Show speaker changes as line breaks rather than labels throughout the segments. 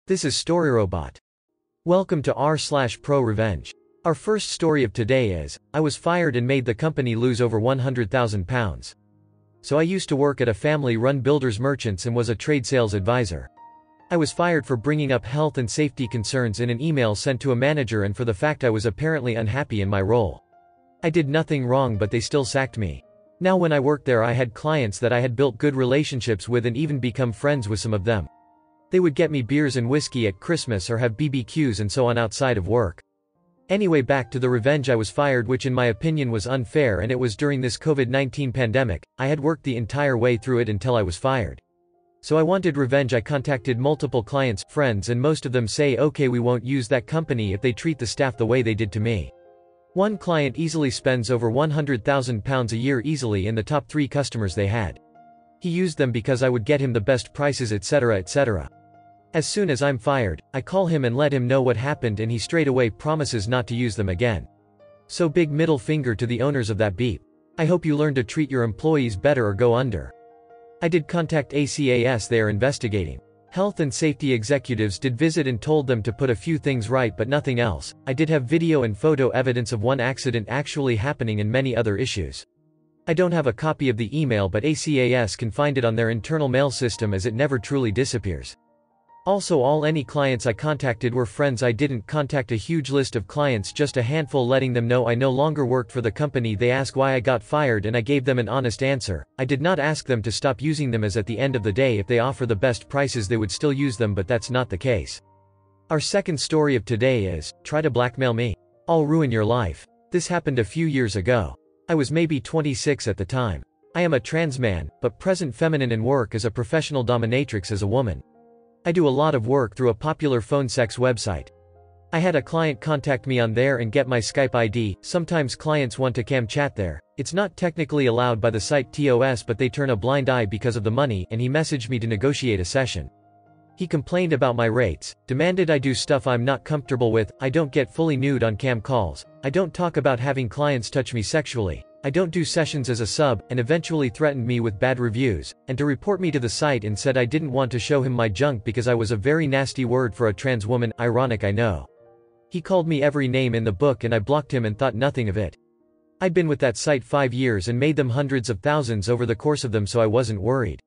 This is StoryRobot. Welcome to r/prorevenge. Our first story of today is, I was fired and made the company lose over £100,000. So I used to work at a family-run builders merchants and was a trade sales advisor. I was fired for bringing up health and safety concerns in an email sent to a manager and for the fact I was apparently unhappy in my role. I did nothing wrong but they still sacked me. Now when I worked there I had clients that I had built good relationships with and even become friends with some of them. They would get me beers and whiskey at Christmas or have BBQs and so on outside of work. Anyway, back to the revenge. I was fired, which in my opinion was unfair, and it was during this COVID-19 pandemic. I had worked the entire way through it until I was fired. So I wanted revenge. I contacted multiple clients, friends, and most of them say okay, we won't use that company if they treat the staff the way they did to me. One client easily spends over £100,000 a year easily in the top 3 customers they had. He used them because I would get him the best prices, etc., etc. As soon as I'm fired, I call him and let him know what happened and he straight away promises not to use them again. So big middle finger to the owners of that beep. I hope you learn to treat your employees better or go under. I did contact ACAS, they are investigating. Health and safety executives did visit and told them to put a few things right but nothing else. I did have video and photo evidence of one accident actually happening and many other issues. I don't have a copy of the email but ACAS can find it on their internal mail system as it never truly disappears. Also any clients I contacted were friends. I didn't contact a huge list of clients, just a handful, letting them know I no longer worked for the company. They asked why I got fired and I gave them an honest answer. I did not ask them to stop using them, as at the end of the day if they offer the best prices they would still use them, but that's not the case. Our second story of today is, try to blackmail me. I'll ruin your life. This happened a few years ago. I was maybe 26 at the time. I am a trans man, but present feminine and work as a professional dominatrix as a woman. I do a lot of work through a popular phone sex website. I had a client contact me on there and get my Skype ID. Sometimes clients want to cam chat there. It's not technically allowed by the site TOS, but they turn a blind eye because of the money, and he messaged me to negotiate a session. He complained about my rates, demanded I do stuff I'm not comfortable with. I don't get fully nude on cam calls. I don't talk about having clients touch me sexually. I don't do sessions as a sub, and eventually threatened me with bad reviews, and to report me to the site, and said I didn't want to show him my junk because I was a very nasty word for a trans woman. Ironic, I know. He called me every name in the book and I blocked him and thought nothing of it. I'd been with that site 5 years and made them hundreds of thousands over the course of them, so I wasn't worried.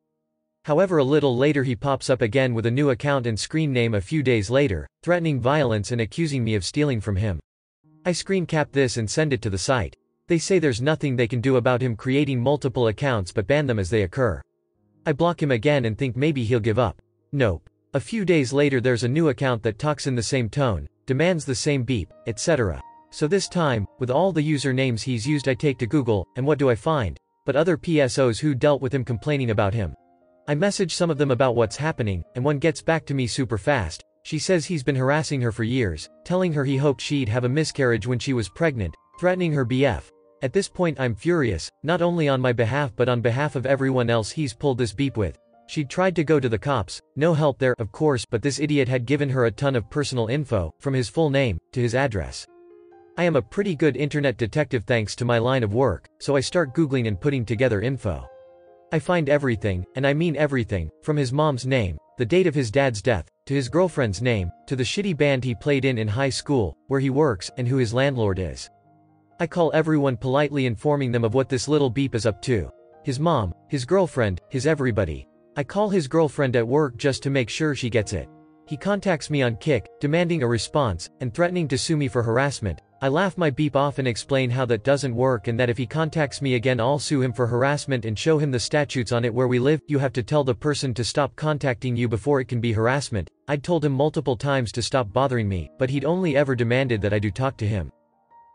However, a little later he pops up again with a new account and screen name a few days later, threatening violence and accusing me of stealing from him. I screen cap this and send it to the site. They say there's nothing they can do about him creating multiple accounts but ban them as they occur. I block him again and think maybe he'll give up. Nope. A few days later there's a new account that talks in the same tone, demands the same beep, etc. So this time, with all the usernames he's used, I take to Google, and what do I find? But other PSOs who dealt with him complaining about him. I message some of them about what's happening, and one gets back to me super fast. She says he's been harassing her for years, telling her he hoped she'd have a miscarriage when she was pregnant, threatening her BF. At this point I'm furious, not only on my behalf but on behalf of everyone else he's pulled this beep with. She'd tried to go to the cops, no help there, of course, but this idiot had given her a ton of personal info, from his full name, to his address. I am a pretty good internet detective thanks to my line of work, so I start Googling and putting together info. I find everything, and I mean everything, from his mom's name, the date of his dad's death, to his girlfriend's name, to the shitty band he played in high school, where he works, and who his landlord is. I call everyone politely informing them of what this little beep is up to. His mom, his girlfriend, his everybody. I call his girlfriend at work just to make sure she gets it. He contacts me on Kik, demanding a response, and threatening to sue me for harassment. I laugh my beep off and explain how that doesn't work and that if he contacts me again I'll sue him for harassment and show him the statutes on it. Where we live, you have to tell the person to stop contacting you before it can be harassment. I'd told him multiple times to stop bothering me, but he'd only ever demanded that I do talk to him.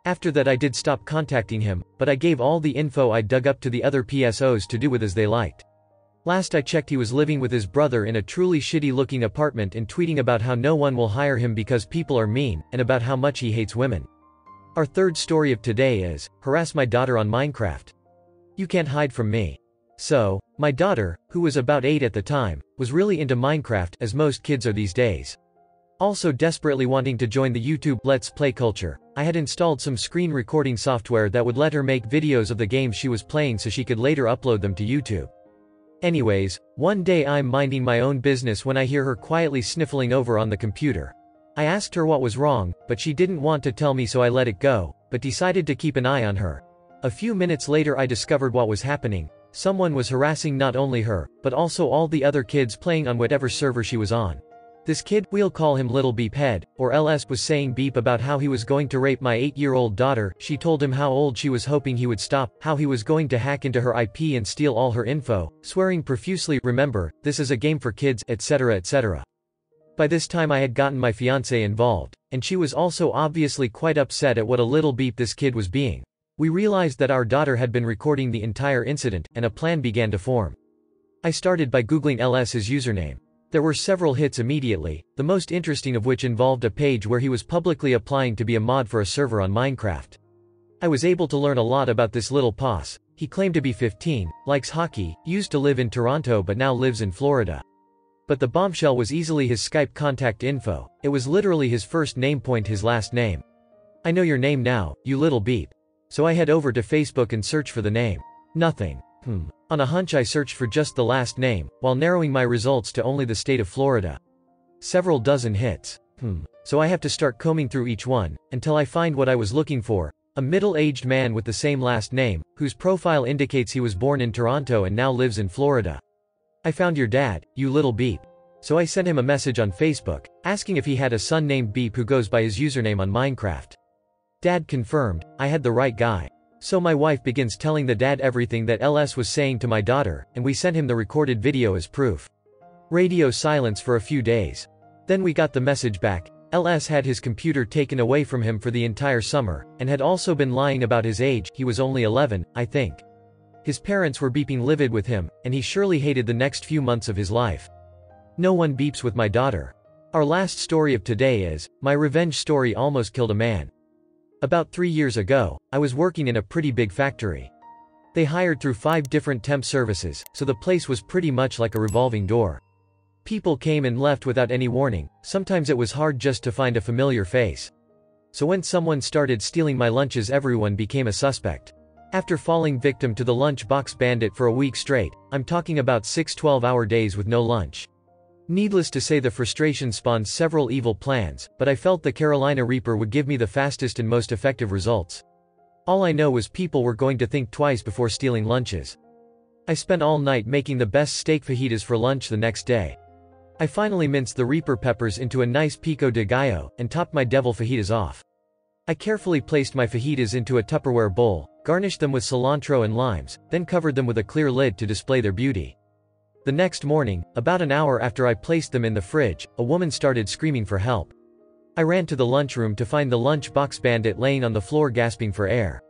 After that I did stop contacting him, but I gave all the info I dug up to the other PSOs to do with as they liked. Last I checked he was living with his brother in a truly shitty looking apartment and tweeting about how no one will hire him because people are mean, and about how much he hates women. Our third story of today is, harass my daughter on Minecraft. You can't hide from me. So, my daughter, who was about 8 at the time, was really into Minecraft, as most kids are these days. Also desperately wanting to join the YouTube Let's Play culture, I had installed some screen recording software that would let her make videos of the games she was playing so she could later upload them to YouTube. Anyways, one day I'm minding my own business when I hear her quietly sniffling over on the computer. I asked her what was wrong, but she didn't want to tell me, so I let it go, but decided to keep an eye on her. A few minutes later I discovered what was happening. Someone was harassing not only her, but also all the other kids playing on whatever server she was on. This kid, we'll call him Little Beep Head, or LS, was saying beep about how he was going to rape my 8-year-old daughter. She told him how old she was, hoping he would stop, how he was going to hack into her IP and steal all her info, swearing profusely, "Remember, this is a game for kids," etc. etc. By this time I had gotten my fiancée involved, and she was also obviously quite upset at what a little beep this kid was being. We realized that our daughter had been recording the entire incident, and a plan began to form. I started by Googling LS's username. There were several hits immediately, the most interesting of which involved a page where he was publicly applying to be a mod for a server on Minecraft. I was able to learn a lot about this little poss. He claimed to be 15, likes hockey, used to live in Toronto but now lives in Florida. But the bombshell was easily his Skype contact info. It was literally his first name point his last name. "I know your name now, you little beep." So I head over to Facebook and search for the name. Nothing. On a hunch I searched for just the last name, while narrowing my results to only the state of Florida. Several dozen hits. So I have to start combing through each one, until I find what I was looking for. A middle-aged man with the same last name, whose profile indicates he was born in Toronto and now lives in Florida. "I found your dad, you little beep." So I sent him a message on Facebook, asking if he had a son named Beep who goes by his username on Minecraft. Dad confirmed, I had the right guy. So my wife begins telling the dad everything that LS was saying to my daughter, and we sent him the recorded video as proof. Radio silence for a few days. Then we got the message back. LS had his computer taken away from him for the entire summer, and had also been lying about his age. He was only 11, I think. His parents were beeping livid with him, and he surely hated the next few months of his life. No one beeps with my daughter. Our last story of today is, my revenge story almost killed a man. About 3 years ago, I was working in a pretty big factory. They hired through 5 different temp services, so the place was pretty much like a revolving door. People came and left without any warning. Sometimes it was hard just to find a familiar face. So when someone started stealing my lunches, everyone became a suspect. After falling victim to the lunchbox bandit for a week straight, I'm talking about 6 12-hour days with no lunch. Needless to say, the frustration spawned several evil plans, but I felt the Carolina Reaper would give me the fastest and most effective results. All I know was people were going to think twice before stealing lunches. I spent all night making the best steak fajitas for lunch the next day. I finally minced the Reaper peppers into a nice pico de gallo, and topped my devil fajitas off. I carefully placed my fajitas into a Tupperware bowl, garnished them with cilantro and limes, then covered them with a clear lid to display their beauty. The next morning, about an hour after I placed them in the fridge, a woman started screaming for help. I ran to the lunchroom to find the lunchbox bandit laying on the floor gasping for air.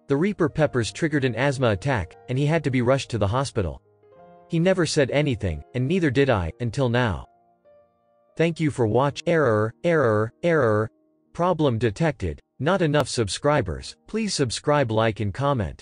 The Reaper peppers triggered an asthma attack, and he had to be rushed to the hospital. He never said anything, and neither did I, until now. Thank you for watching. Error. Problem detected. Not enough subscribers. Please subscribe, like and comment.